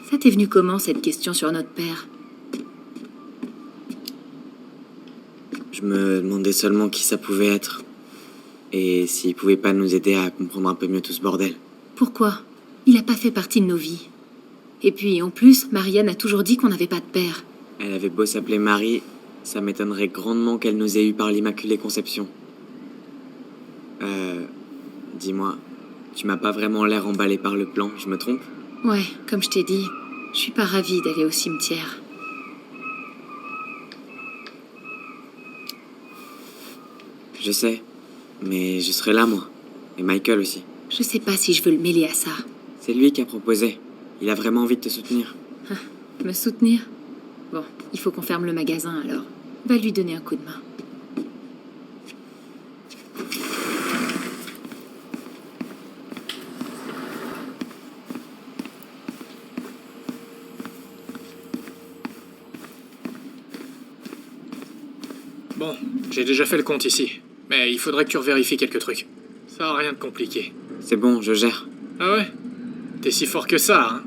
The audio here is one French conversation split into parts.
Ça t'est venu comment, cette question sur notre père? Je me demandais seulement qui ça pouvait être. Et s'il pouvait pas nous aider à comprendre un peu mieux tout ce bordel. Pourquoi? Il a pas fait partie de nos vies. Et puis, en plus, Marianne a toujours dit qu'on n'avait pas de père. Elle avait beau s'appeler Marie, ça m'étonnerait grandement qu'elle nous ait eu par l'Immaculée Conception. Dis-moi, tu m'as pas vraiment l'air emballé par le plan, je me trompe? Ouais, comme je t'ai dit, je suis pas ravie d'aller au cimetière. Je sais, mais je serai là, moi. Et Michael aussi. Je sais pas si je veux le mêler à ça. C'est lui qui a proposé. Il a vraiment envie de te soutenir. Me soutenir? Bon, il faut qu'on ferme le magasin alors. Va lui donner un coup de main. Bon, j'ai déjà fait le compte ici. Mais il faudrait que tu revérifies quelques trucs. Ça a rien de compliqué. C'est bon, je gère. Ah ouais? T'es si fort que ça, hein?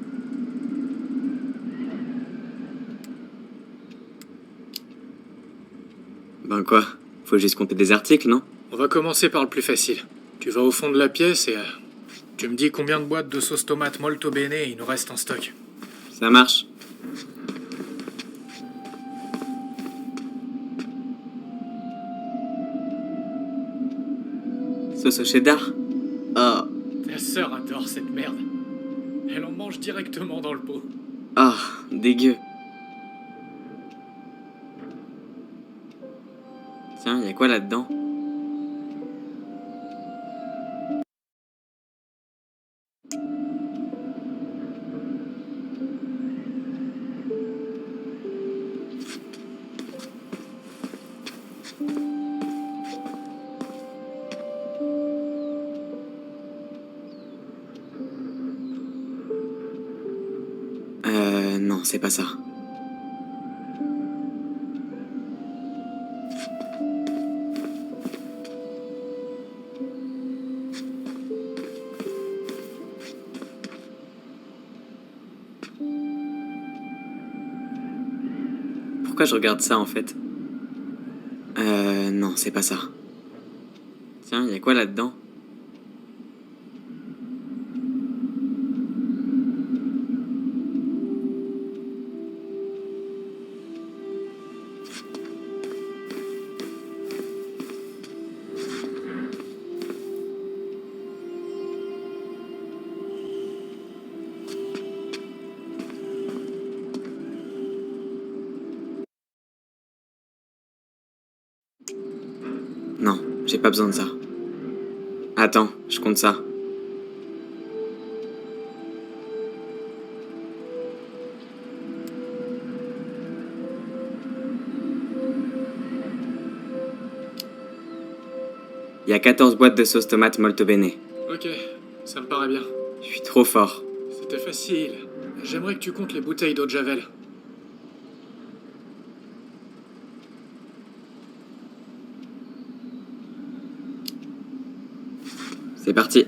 Ben quoi? Faut juste compter des articles, non? On va commencer par le plus facile. Tu vas au fond de la pièce et... tu me dis combien de boîtes de sauce tomate molto bene il nous reste en stock. Ça marche. Sauce au cheddar? Oh, Ta sœur adore cette merde. Elle en mange directement dans le pot. ah, dégueu. Tiens, y a quoi là-dedans? Non, c'est pas ça. Pourquoi je regarde ça en fait? Non, c'est pas ça. Tiens, y a quoi là-dedans? Non, j'ai pas besoin de ça. Attends, je compte ça. Il y a 14 boîtes de sauce tomate molto bene. Ok, ça me paraît bien. Je suis trop fort. C'était facile. J'aimerais que tu comptes les bouteilles d'eau de Javel. C'est parti.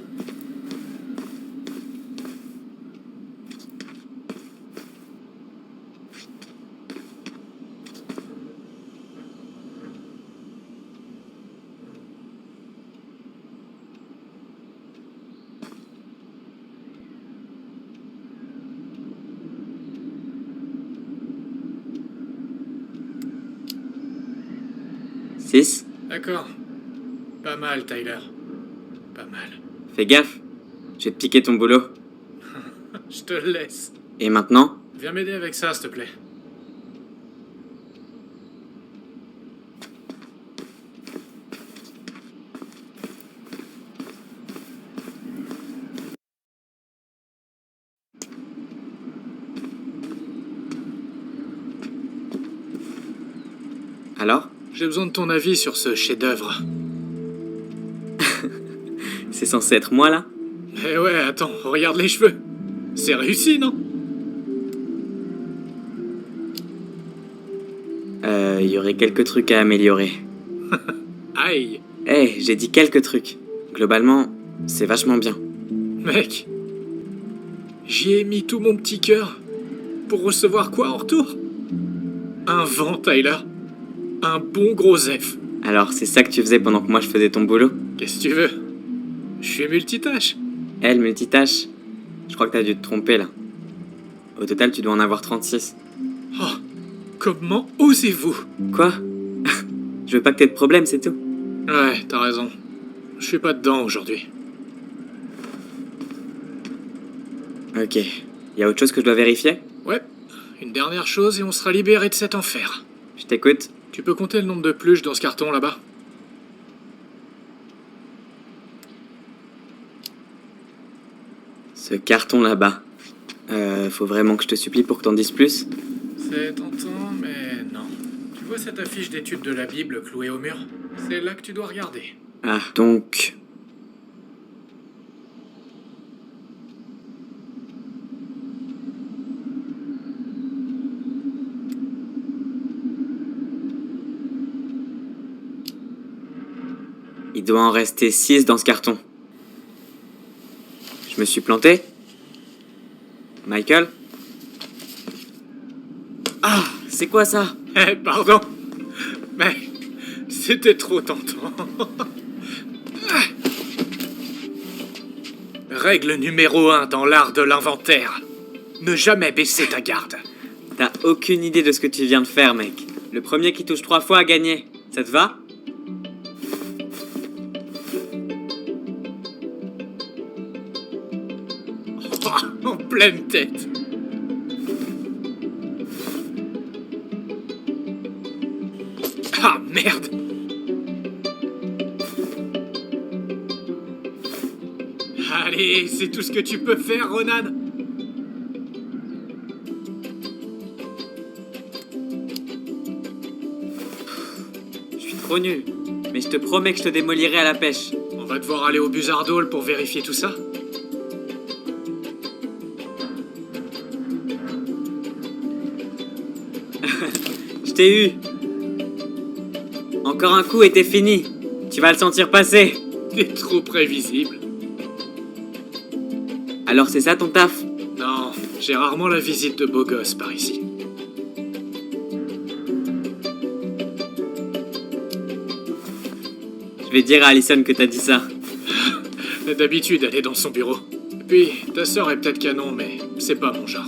Six. D'accord. Pas mal, Tyler. Pas mal. Fais gaffe. Je vais te piquer ton boulot. Je te laisse. Et maintenant? Viens m'aider avec ça, s'il te plaît. Alors? J'ai besoin de ton avis sur ce chef-d'œuvre. C'est censé être moi là? Eh ouais, attends, regarde les cheveux. C'est réussi, non? Il y aurait quelques trucs à améliorer. Aïe. J'ai dit quelques trucs. Globalement, c'est vachement bien. Mec. J'y ai mis tout mon petit cœur. pour recevoir quoi en retour? Un vent, Tyler. Un bon gros F. Alors, c'est ça que tu faisais pendant que moi je faisais ton boulot? Qu'est-ce que tu veux? Je suis multitâche. Elle, multitâche. Je crois que t'as dû te tromper, là. Au total, tu dois en avoir 36. Oh, comment osez-vous? Quoi? Je veux pas que t'aies de problème, c'est tout. Ouais, t'as raison. Je suis pas dedans aujourd'hui. Ok. Y a autre chose que je dois vérifier? Ouais, une dernière chose et on sera libéré de cet enfer. Je t'écoute. Tu peux compter le nombre de pluches dans ce carton là-bas? Ce carton là-bas. Faut vraiment que je te supplie pour que t'en dises plus? C'est tentant, mais non. Tu vois cette affiche d'études de la Bible clouée au mur? C'est là que tu dois regarder. Ah, donc... Il doit en rester 6 dans ce carton. Je me suis planté? Michael? Ah, c'est quoi ça? Eh, pardon, mais c'était trop tentant. Règle numéro 1 dans l'art de l'inventaire. Ne jamais baisser ta garde. T'as aucune idée de ce que tu viens de faire, mec. Le premier qui touche 3 fois a gagné. Ça te va? En pleine tête. Ah, merde. Allez, c'est tout ce que tu peux faire, Ronan. Je suis trop nul. Mais je te promets que je te démolirai à la pêche. On va devoir aller au Buzzard Hall pour vérifier tout ça. Je t'ai eu. Encore un coup et t'es fini. Tu vas le sentir passer. T'es trop prévisible. Alors c'est ça ton taf? Non, j'ai rarement la visite de beaux gosses par ici. Je vais dire à Allison que t'as dit ça. D'habitude, elle est dans son bureau. Et puis, ta sœur est peut-être canon, mais c'est pas mon genre.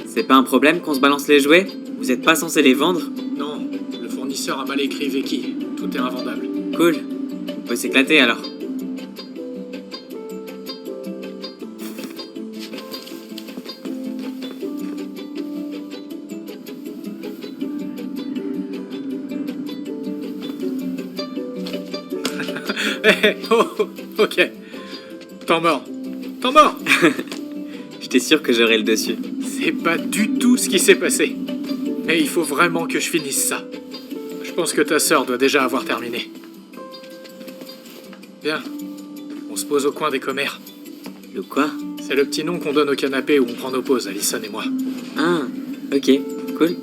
C'est pas un problème qu'on se balance les jouets? Vous êtes pas censé les vendre? Non, le fournisseur a mal écrit Vicky. Tout est invendable. Cool. On peut s'éclater alors. Eh, oh, ok. Temps mort. Temps mort. J'étais sûr que j'aurais le dessus. C'est pas du tout ce qui s'est passé. Mais il faut vraiment que je finisse ça. Je pense que ta sœur doit déjà avoir terminé. Bien. On se pose au coin des commères. Le quoi? C'est le petit nom qu'on donne au canapé où on prend nos pauses, Allison et moi. Ah, ok, cool.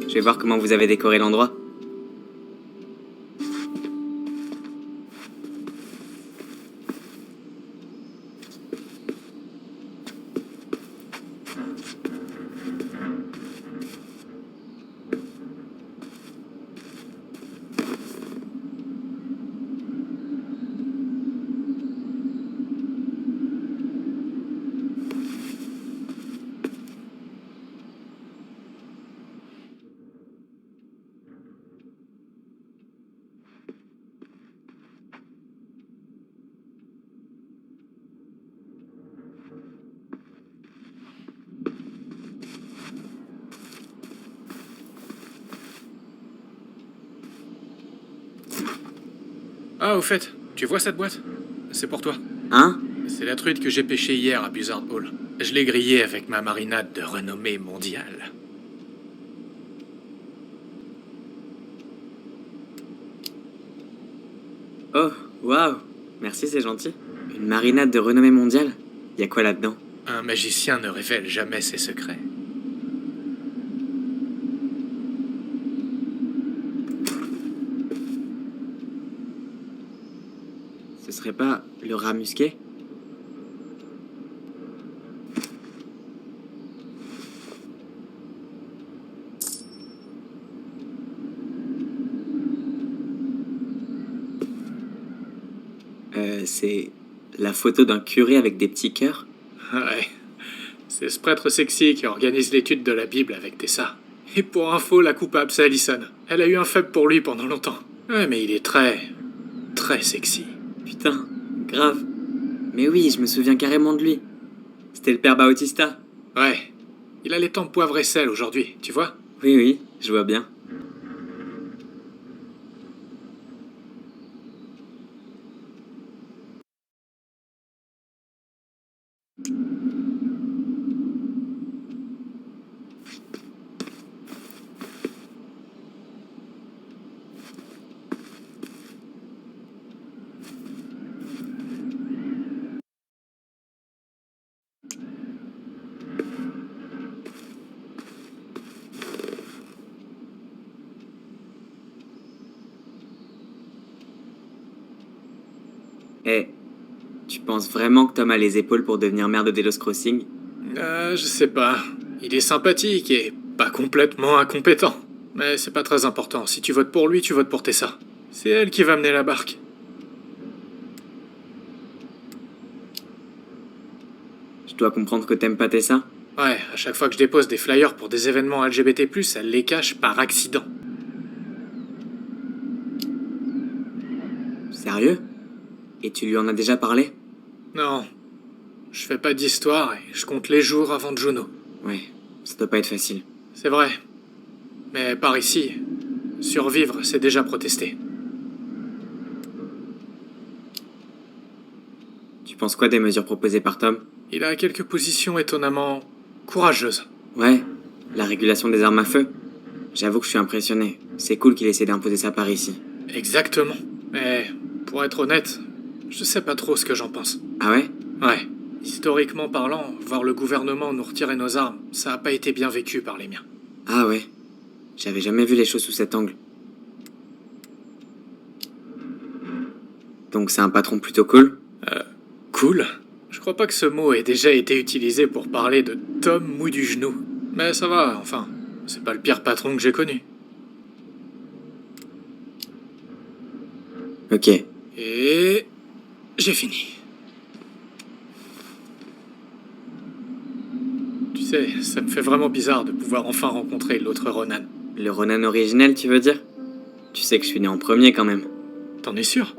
Je vais voir comment vous avez décoré l'endroit. Ah, au fait, tu vois cette boîte? C'est pour toi. Hein? C'est la truite que j'ai pêchée hier à Buzzard Hall. Je l'ai grillée avec ma marinade de renommée mondiale. Oh, waouh! Merci, c'est gentil. Une marinade de renommée mondiale? Y a quoi là-dedans? Un magicien ne révèle jamais ses secrets. Ce serait pas le rat musqué? C'est la photo d'un curé avec des petits cœurs? Ouais. C'est ce prêtre sexy qui organise l'étude de la Bible avec Tessa. Et pour info, la coupable, c'est Allison. Elle a eu un faible pour lui pendant longtemps. Ouais, mais il est très sexy. Putain, grave. Mais oui, je me souviens carrément de lui. C'était le père Bautista. Ouais. Il a les tempes poivre et sel aujourd'hui, tu vois? Oui, je vois bien. Eh, tu penses vraiment que Tom a les épaules pour devenir maire de Delos Crossing? Je sais pas. Il est sympathique et pas complètement incompétent. Mais c'est pas très important. Si tu votes pour lui, tu votes pour Tessa. C'est elle qui va mener la barque. Je dois comprendre que t'aimes pas Tessa? Ouais, à chaque fois que je dépose des flyers pour des événements LGBT+, elle les cache par accident. Sérieux? Et tu lui en as déjà parlé? Non. Je fais pas d'histoire et je compte les jours avant Juno. Ouais, ça doit pas être facile. C'est vrai. Mais par ici, survivre, c'est déjà protester. Tu penses quoi des mesures proposées par Tom? Il a quelques positions étonnamment courageuses. Ouais, la régulation des armes à feu. J'avoue que je suis impressionné. C'est cool qu'il essaie d'imposer ça par ici. Exactement. Mais, pour être honnête, je sais pas trop ce que j'en pense. Ah ouais? Ouais. Historiquement parlant, voir le gouvernement nous retirer nos armes, ça a pas été bien vécu par les miens. Ah ouais. J'avais jamais vu les choses sous cet angle. Donc c'est un patron plutôt cool? Cool. Je crois pas que ce mot ait déjà été utilisé pour parler de Tom mou du genou. Mais ça va, enfin, c'est pas le pire patron que j'ai connu. Ok. Et... j'ai fini. Tu sais, ça me fait vraiment bizarre de pouvoir enfin rencontrer l'autre Ronan. Le Ronan originel, tu veux dire? Tu sais que je suis né en premier quand même. T'en es sûr?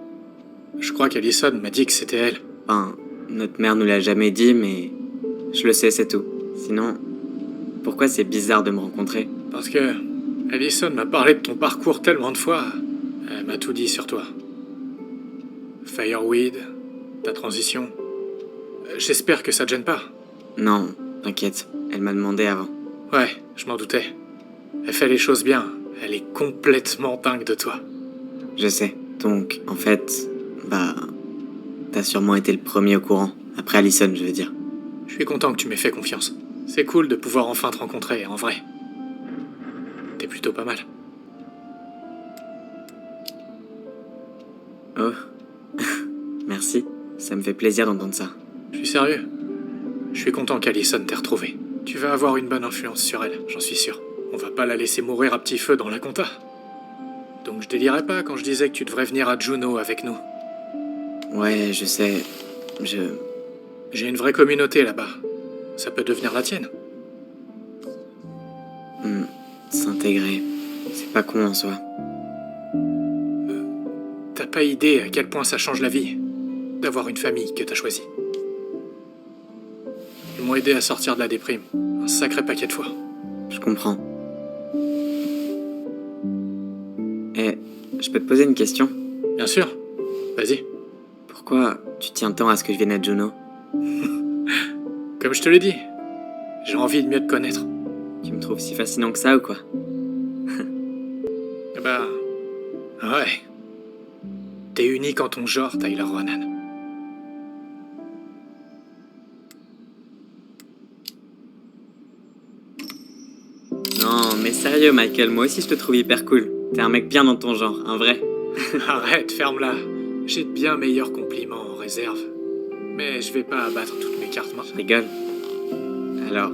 Je crois qu'Allison m'a dit que c'était elle. Enfin, notre mère nous l'a jamais dit, mais je le sais, c'est tout. Sinon, pourquoi c'est bizarre de me rencontrer? Parce que Allison m'a parlé de ton parcours tellement de fois. Elle m'a tout dit sur toi. Fireweed, ta transition. J'espère que ça te gêne pas. Non, t'inquiète, elle m'a demandé avant. Ouais, je m'en doutais. Elle fait les choses bien. Elle est complètement dingue de toi. Je sais. Donc, en fait, t'as sûrement été le premier au courant. Après Allison, je veux dire. Je suis content que tu m'aies fait confiance. C'est cool de pouvoir enfin te rencontrer, en vrai. T'es plutôt pas mal. Oh. Merci. Ça me fait plaisir d'entendre ça. Je suis sérieux. Je suis content qu'Allison t'ait retrouvé. Tu vas avoir une bonne influence sur elle, j'en suis sûr. On va pas la laisser mourir à petit feu dans la compta. Donc je délirais pas quand je disais que tu devrais venir à Juno avec nous. Ouais, je sais. J'ai une vraie communauté là-bas. Ça peut devenir la tienne. S'intégrer. C'est pas con en soi. T'as pas idée à quel point ça change la vie d'avoir une famille que t'as choisie. Ils m'ont aidé à sortir de la déprime. Un sacré paquet de fois. Je comprends. Je peux te poser une question? Bien sûr. Vas-y. Pourquoi tu tiens tant à ce que je vienne à Juno? Comme je te l'ai dit, j'ai envie de mieux te connaître. Tu me trouves si fascinant que ça ou quoi? Bah... ouais. T'es unique en ton genre, Tyler Ronan. Non, mais sérieux, Michael, moi aussi je te trouve hyper cool. T'es un mec bien dans ton genre, un vrai. Arrête, ferme-la. J'ai de bien meilleurs compliments en réserve. Mais je vais pas abattre toutes mes cartes Je maintenant. rigole. Alors,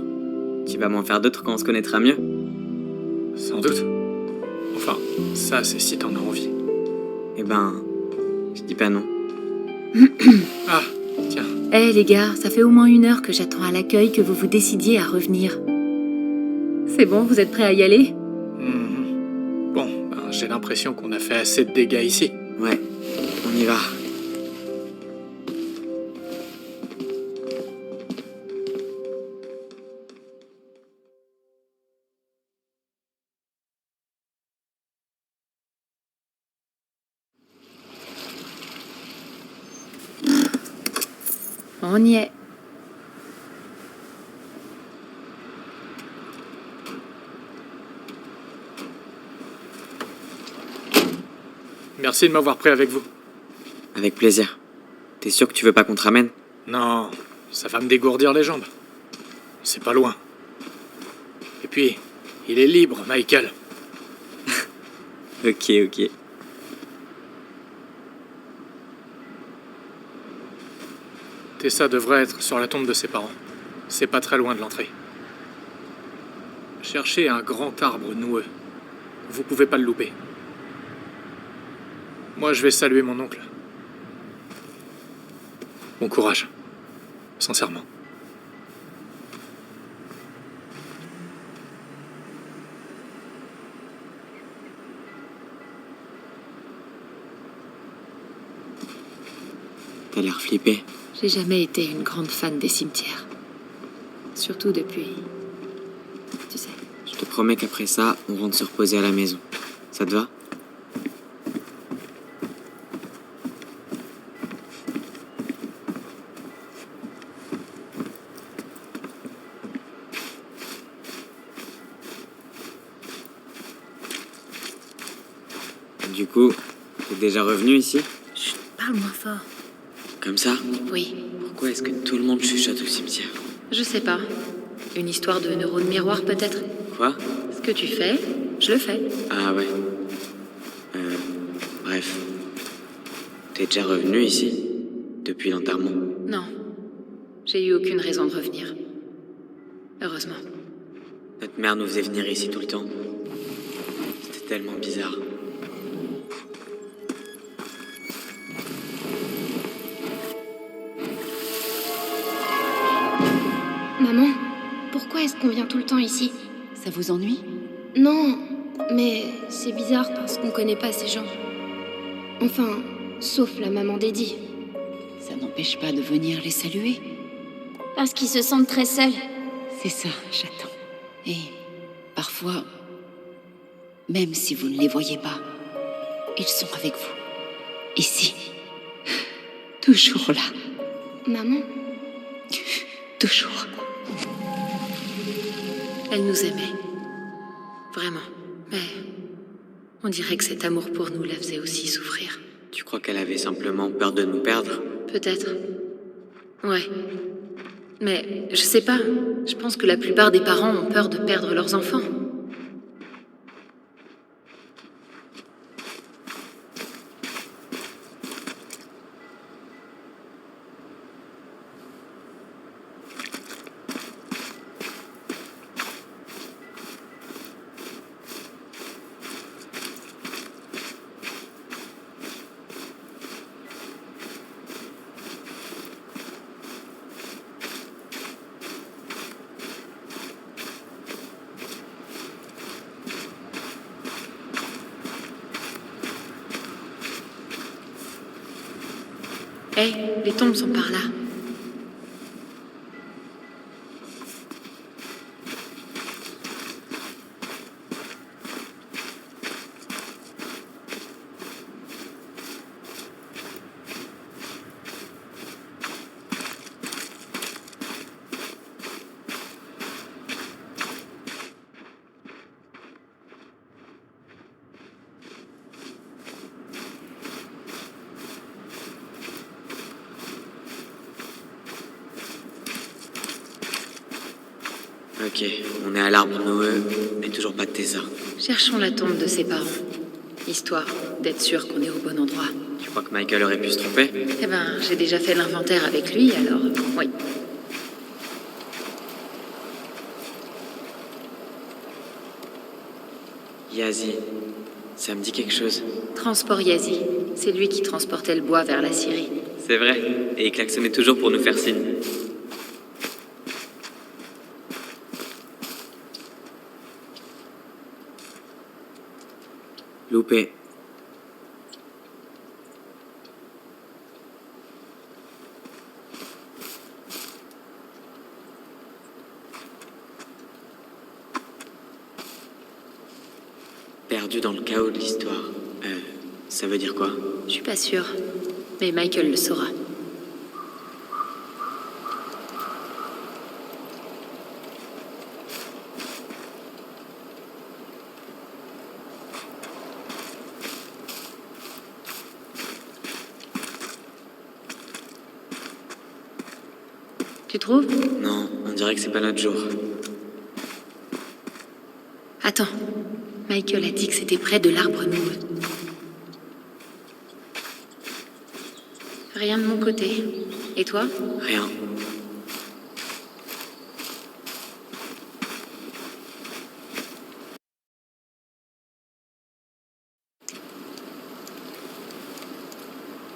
tu vas m'en faire d'autres quand on se connaîtra mieux? Sans doute. Enfin, ça c'est si t'en as envie. Eh ben, je dis pas non. Ah, tiens. Eh les gars, ça fait au moins 1 heure que j'attends à l'accueil que vous vous décidiez à revenir. C'est bon, vous êtes prêts à y aller? Bon, ben, j'ai l'impression qu'on a fait assez de dégâts ici. Ouais, on y va. On y est. Merci de m'avoir pris avec vous. Avec plaisir. T'es sûr que tu veux pas qu'on te ramène? Non, ça va me dégourdir les jambes. C'est pas loin. Et puis, il est libre, Michael. Ok, ok. Tessa devrait être sur la tombe de ses parents. C'est pas très loin de l'entrée. Cherchez un grand arbre noueux. Vous pouvez pas le louper. Moi, je vais saluer mon oncle. Bon courage. Sincèrement. T'as l'air flippé. J'ai jamais été une grande fan des cimetières. Surtout depuis... Tu sais. Je te promets qu'après ça, on rentre se reposer à la maison. Ça te va? Du coup, t'es déjà revenu ici? Chut, parle moins fort. Comme ça? Oui, Pourquoi est-ce que tout le monde chuchote au cimetière? je sais pas. Une histoire de neurones miroirs peut-être. Quoi? Ce que tu fais, je le fais. Ah ouais. Bref. T'es déjà revenu ici? Depuis l'enterrement? Non. J'ai eu aucune raison de revenir. Heureusement. Notre mère nous faisait venir ici tout le temps. C'était tellement bizarre. Maman, pourquoi est-ce qu'on vient tout le temps ici? Ça vous ennuie? Non, mais c'est bizarre parce qu'on connaît pas ces gens. Enfin, sauf la maman d'Eddie. Ça n'empêche pas de venir les saluer. Parce qu'ils se sentent très seuls. C'est ça, j'attends. Et parfois, même si vous ne les voyez pas, ils sont avec vous. Ici. Toujours là. Maman, Toujours. Elle nous aimait. Vraiment. Mais on dirait que cet amour pour nous la faisait aussi souffrir. Tu crois qu'elle avait simplement peur de nous perdre? Peut-être. Ouais. Mais je sais pas. Je pense que la plupart des parents ont peur de perdre leurs enfants. Hé, les tombes sont par là. Ok, on est à l'arbre Noé, mais toujours pas de Tessa. Cherchons la tombe de ses parents. Histoire d'être sûr qu'on est au bon endroit. Tu crois que Michael aurait pu se tromper? Eh ben, j'ai déjà fait l'inventaire avec lui, alors oui. Yazi, ça me dit quelque chose. Transport Yazi. C'est lui qui transportait le bois vers la Syrie. C'est vrai, et il klaxonnait toujours pour nous faire signe. Loupé. Perdu dans le chaos de l'histoire. Ça veut dire quoi? Je suis pas sûre, mais Michael le saura. Tu trouves? Non, on dirait que c'est pas notre jour. Attends. Michael a dit que c'était près de l'arbre noueux. Rien de mon côté. Et toi? Rien.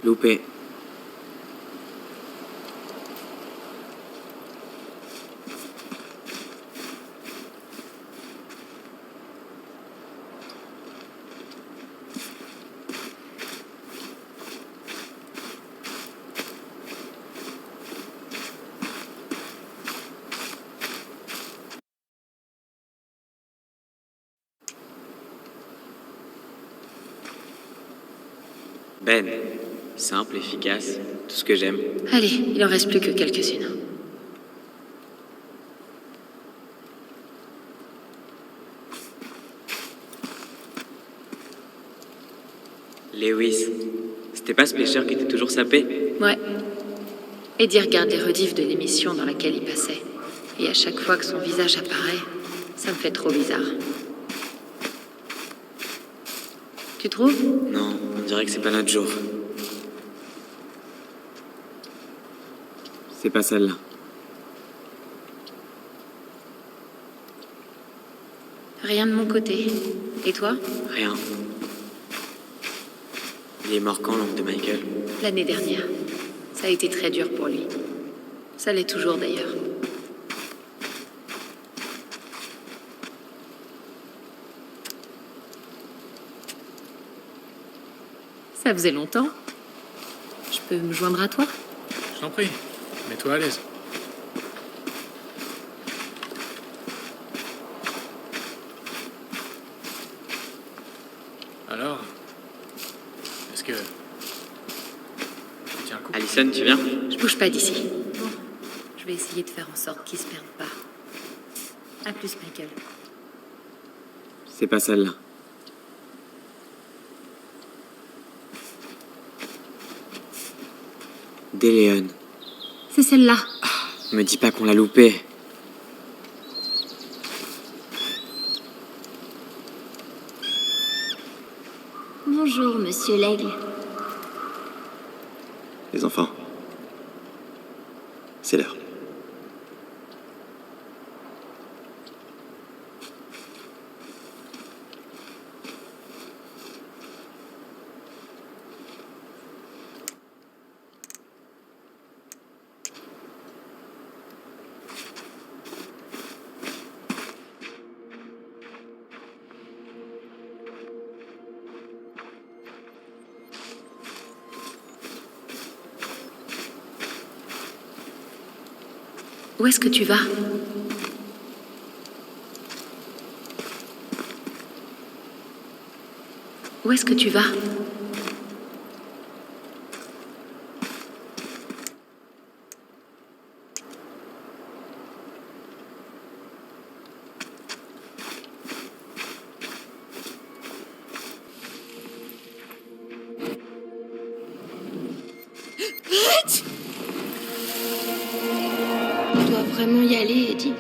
Loupé. Ben, simple, efficace, tout ce que j'aime. Allez, il en reste plus que quelques-unes. Lewis, c'était pas ce pêcheur qui était toujours sapé? Ouais. Eddie regarde les rediffs de l'émission dans laquelle il passait. Et à chaque fois que son visage apparaît, ça me fait trop bizarre. Tu trouves? Non, on dirait que c'est pas notre jour. C'est pas celle-là. Rien de mon côté. Et toi? Rien. Il est mort quand, l'oncle de Michael? L'année dernière. Ça a été très dur pour lui. Ça l'est toujours d'ailleurs. Ça faisait longtemps. Je peux me joindre à toi? Je t'en prie, mets-toi à l'aise. Alors, est-ce que... Tu tiens le coup? Allison, tu viens? Je bouge pas d'ici. Bon, je vais essayer de faire en sorte qu'ils se perdent pas. À plus, Michael. C'est pas celle-là. Déléon. C'est celle-là. Me dis pas qu'on l'a loupé. Bonjour, monsieur l'aigle. Les enfants, c'est l'heure. Où est-ce que tu vas? Où est-ce que tu vas? On doit vraiment y aller, Eddie.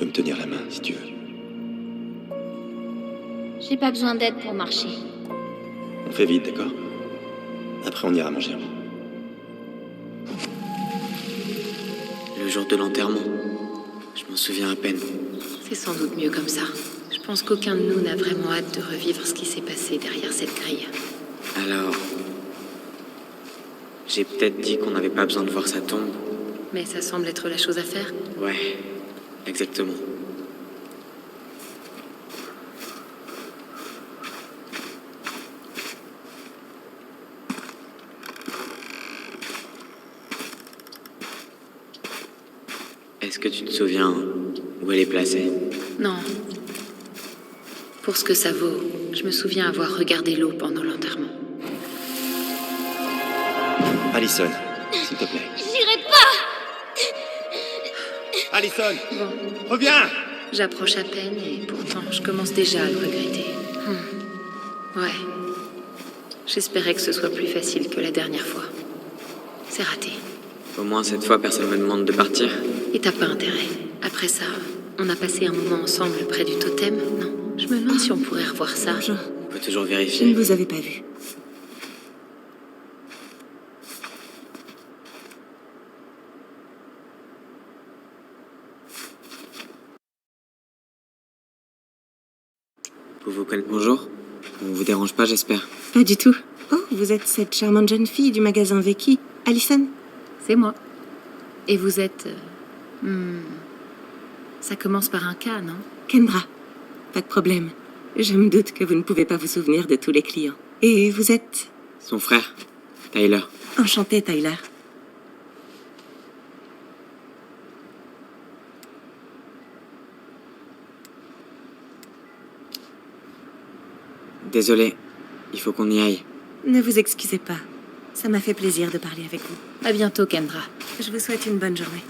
peux me tenir la main si tu veux. J'ai pas besoin d'aide pour marcher. On fait vite, d'accord? Après, on ira manger. Le jour de l'enterrement. Je m'en souviens à peine. C'est sans doute mieux comme ça. Je pense qu'aucun de nous n'a vraiment hâte de revivre ce qui s'est passé derrière cette grille. Alors... J'ai peut-être dit qu'on n'avait pas besoin de voir sa tombe. Mais ça semble être la chose à faire. Ouais, exactement. Est-ce que tu te souviens où elle est placée? Non. Pour ce que ça vaut, je me souviens avoir regardé l'eau pendant l'enterrement. Allison, s'il te plaît. J'irai pas! Allison, Bon, reviens! j'approche à peine et pourtant je commence déjà à le regretter. Ouais. J'espérais que ce soit plus facile que la dernière fois. C'est raté. Au moins cette fois, personne me demande de partir. Et t'as pas intérêt. Après ça, on a passé un moment ensemble près du totem, non? Je me demande si on pourrait revoir ça. On peut toujours Je ne vérifier. vous avais pas vu. Vous vous connaissez? Bonjour. On vous dérange pas, j'espère. Pas du tout. Oh, vous êtes cette charmante jeune fille du magasin Veki, Allison? C'est moi. Et vous êtes... Ça commence par un K, non? Kendra. Pas de problème. Je me doute que vous ne pouvez pas vous souvenir de tous les clients. Et vous êtes... Son frère, Tyler. Enchanté, Tyler. Désolé, il faut qu'on y aille. Ne vous excusez pas. Ça m'a fait plaisir de parler avec vous. À bientôt, Kendra. Je vous souhaite une bonne journée.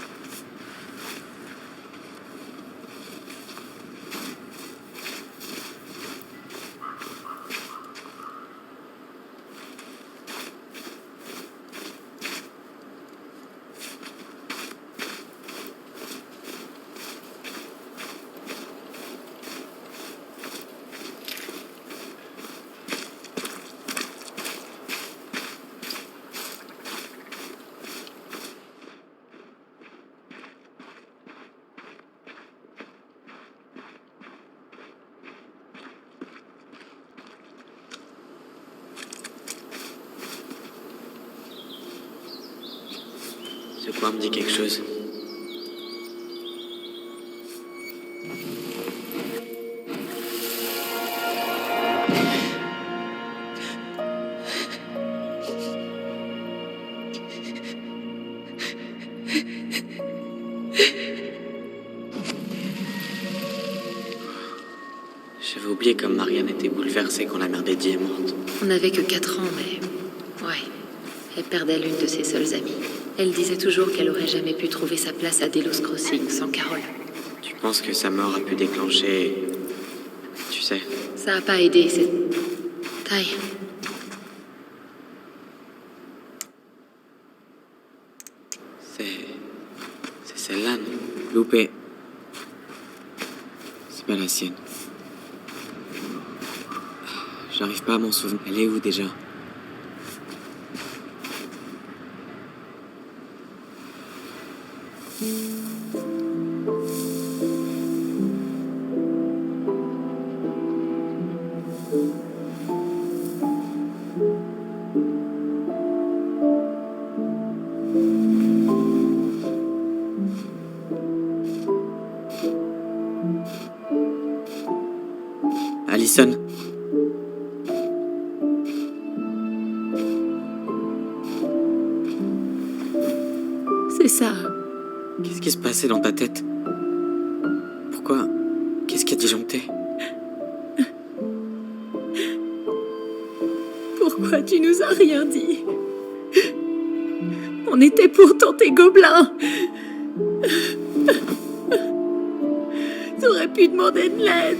Ce coin me dit quelque chose. J'avais oublié comme Marianne était bouleversée quand la mère d'Eddie est morte. On n'avait que 4 ans, mais... Ouais. Elle perdait l'une de ses seules amies. Elle disait toujours qu'elle aurait jamais pu trouver sa place à Delos Crossing sans Carole. Tu penses que sa mort a pu déclencher... Tu sais... Ça a pas aidé, c'est... Taille. C'est celle-là, non? Loupé. C'est pas la sienne. J'arrive pas à m'en souvenir. Elle est où déjà? Allison. C'est ça. Qu'est-ce qui se passait dans ta tête? Pourquoi? Qu'est-ce qui a disjoncté? Pourquoi tu nous as rien dit? On était pourtant tes gobelins. T'aurais pu demander de l'aide.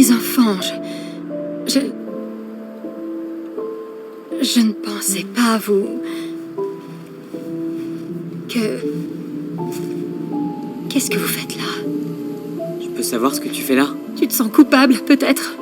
Les enfants, je ne pensais pas, vous... Qu'est-ce que vous faites là? Je peux savoir ce que tu fais là? Tu te sens coupable, peut-être?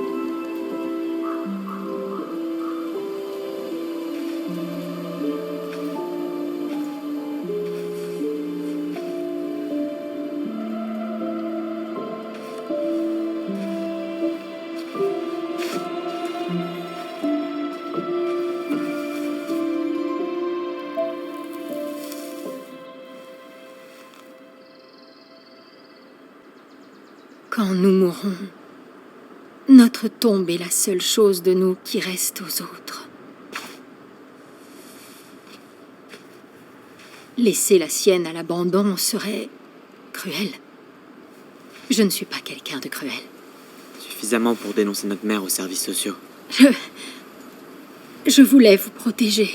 Quand nous mourrons, notre tombe est la seule chose de nous qui reste aux autres. Laisser la sienne à l'abandon serait cruel. Je ne suis pas quelqu'un de cruel. Suffisamment pour dénoncer notre mère aux services sociaux. Je voulais vous protéger.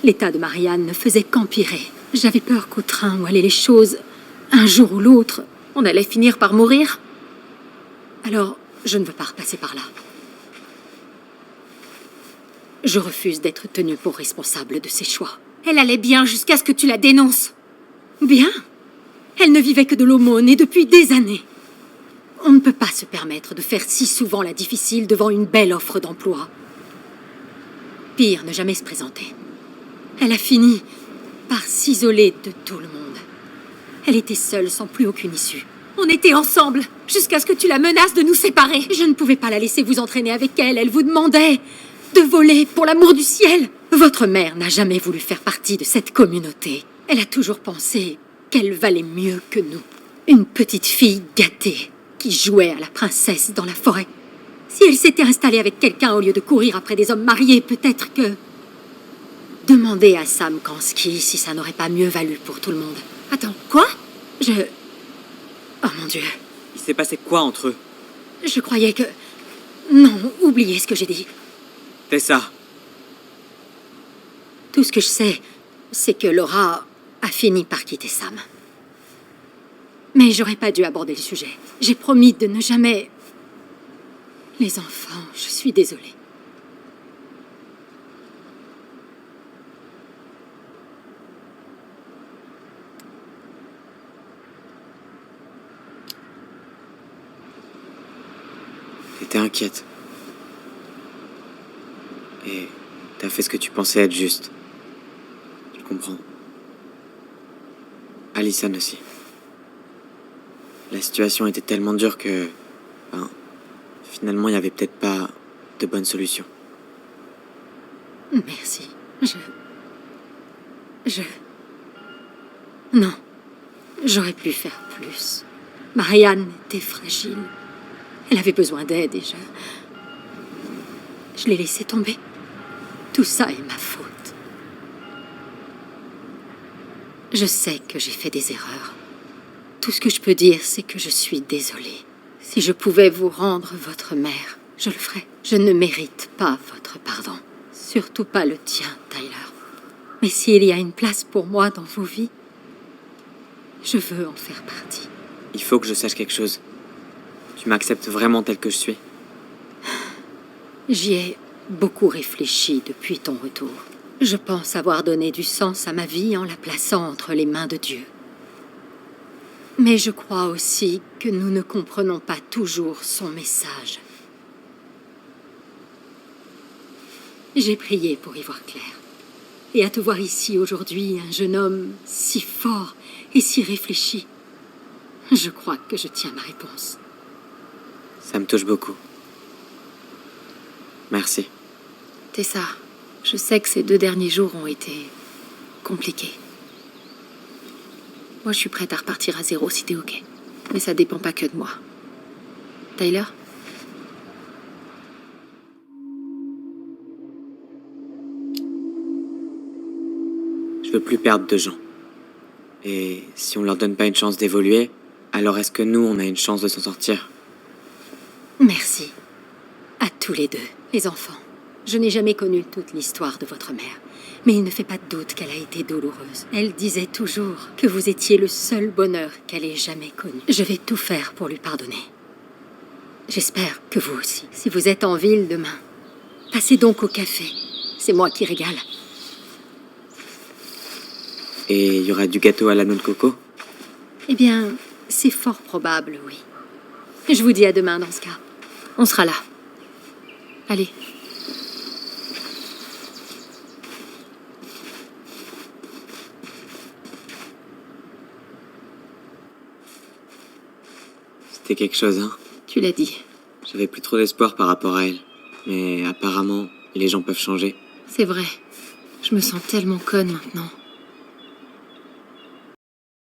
L'état de Marianne ne faisait qu'empirer. J'avais peur qu'au train où allaient les choses, un jour ou l'autre, on allait finir par mourir. Alors, je ne veux pas repasser par là. Je refuse d'être tenue pour responsable de ses choix. Elle allait bien jusqu'à ce que tu la dénonces. Bien? Elle ne vivait que de l'aumône et depuis des années. On ne peut pas se permettre de faire si souvent la difficile devant une belle offre d'emploi. Pire, ne jamais se présenter. Elle a fini par s'isoler de tout le monde. Elle était seule, sans plus aucune issue. On était ensemble, jusqu'à ce que tu la menaces de nous séparer. Je ne pouvais pas la laisser vous entraîner avec elle. Elle vous demandait de voler, pour l'amour du ciel. Votre mère n'a jamais voulu faire partie de cette communauté. Elle a toujours pensé qu'elle valait mieux que nous. Une petite fille gâtée qui jouait à la princesse dans la forêt. Si elle s'était installée avec quelqu'un au lieu de courir après des hommes mariés, peut-être que... Demandez à Sam Kansky si ça n'aurait pas mieux valu pour tout le monde. Attends, quoi? Oh mon Dieu. Il s'est passé quoi entre eux? Je croyais que... Non, oubliez ce que j'ai dit. Tessa. Tout ce que je sais, c'est que Laura a fini par quitter Sam. Mais j'aurais pas dû aborder le sujet. J'ai promis de ne jamais... Les enfants, je suis désolée. T'étais inquiète. Et t'as fait ce que tu pensais être juste. Je comprends. Alyson aussi. La situation était tellement dure que... finalement, il n'y avait peut-être pas de bonne solution. Merci. Non. J'aurais pu faire plus. Marianne était fragile. Elle avait besoin d'aide et je l'ai laissée tomber. Tout ça est ma faute. Je sais que j'ai fait des erreurs. Tout ce que je peux dire, c'est que je suis désolée. Si je pouvais vous rendre votre mère, je le ferais. Je ne mérite pas votre pardon. Surtout pas le tien, Tyler. Mais s'il y a une place pour moi dans vos vies, je veux en faire partie. Il faut que je sache quelque chose. Tu m'acceptes vraiment tel que je suis? J'y ai beaucoup réfléchi depuis ton retour. Je pense avoir donné du sens à ma vie en la plaçant entre les mains de Dieu. Mais je crois aussi que nous ne comprenons pas toujours son message. J'ai prié pour y voir clair. Et à te voir ici aujourd'hui, un jeune homme si fort et si réfléchi, je crois que je tiens ma réponse. Ça me touche beaucoup. Merci. Tessa, je sais que ces 2 derniers jours ont été compliqués. Moi, je suis prête à repartir à zéro si t'es ok. Mais ça dépend pas que de moi. Tyler? Je veux plus perdre de gens. Et si on leur donne pas une chance d'évoluer, alors est-ce que nous, on a une chance de s'en sortir? Merci. À tous les deux, les enfants. Je n'ai jamais connu toute l'histoire de votre mère. Mais il ne fait pas de doute qu'elle a été douloureuse. Elle disait toujours que vous étiez le seul bonheur qu'elle ait jamais connu. Je vais tout faire pour lui pardonner. J'espère que vous aussi. Si vous êtes en ville demain, passez donc au café. C'est moi qui régale. Et il y aura du gâteau à la noix de coco? Eh bien, c'est fort probable, oui. Je vous dis à demain dans ce cas. On sera là. Allez. C'était quelque chose, hein? Tu l'as dit. J'avais plus trop d'espoir par rapport à elle. Mais apparemment, les gens peuvent changer. C'est vrai. Je me sens tellement conne maintenant.